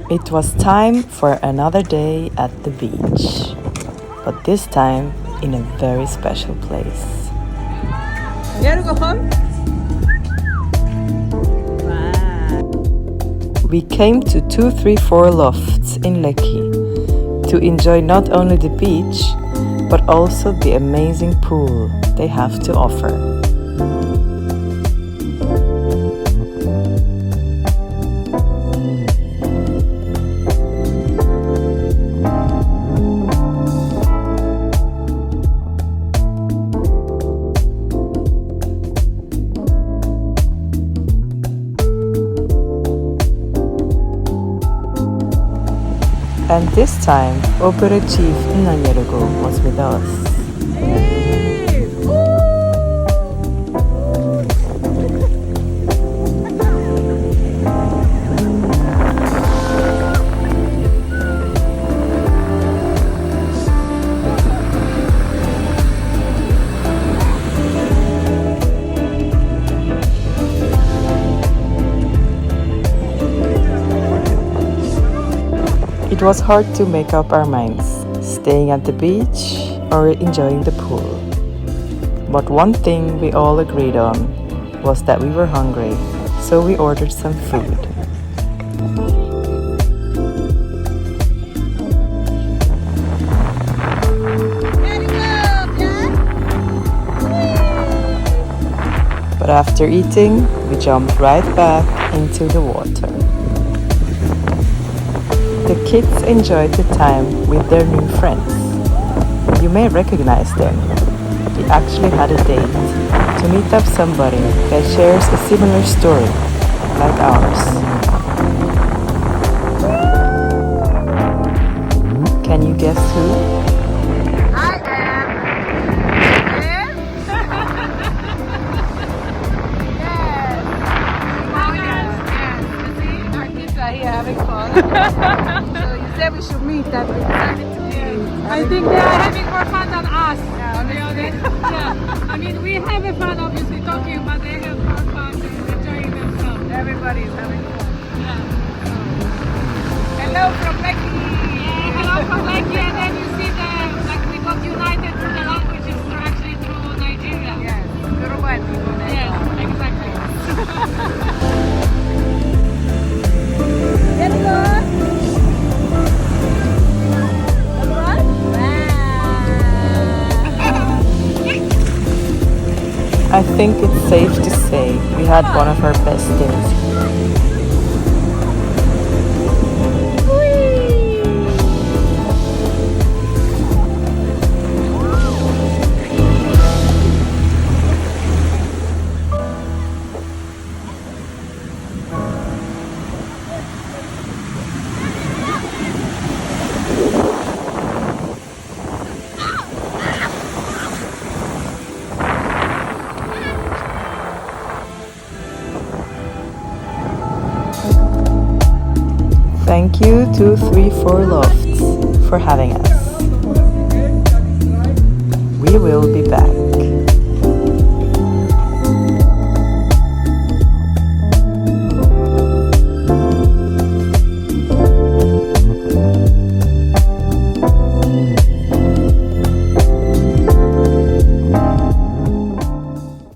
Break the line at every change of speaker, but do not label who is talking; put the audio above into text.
It was time for another day at the beach, but this time in a very special place.
Nnanyereugo home? Wow.
We came to 234 Lofts in Lekki to enjoy not only the beach, but also the amazing pool they have to offer. And this time, Opera Chief Nnanyereugo was with us. It was hard to make up our minds, staying at the beach or enjoying the pool. But one thing we all agreed on was that we were hungry, so we ordered some food. But after eating, we jumped right back into the water. The kids enjoyed the time with their new friends. You may recognize them. They actually had a date to meet up somebody that shares a similar story like ours. Can you guess who?
I am. Yes. Our kids are here having fun. So you said we should meet that we decided to meet.
I think they are having more fun than us.
Yeah,
To be honest. Yeah. I mean, we have a fun obviously talking, but they have more fun and enjoying themselves.
everybody is having fun.
Yeah.
Hello from Lekki.
Yeah, hello from Lekki, and then you see we got united through the languages actually through Nigeria.
Yes, Yoruba and Igbo.
Yes, exactly.
I think it's safe to say we had one of our best days. Thank you 234 Lofts for having us. We will be back.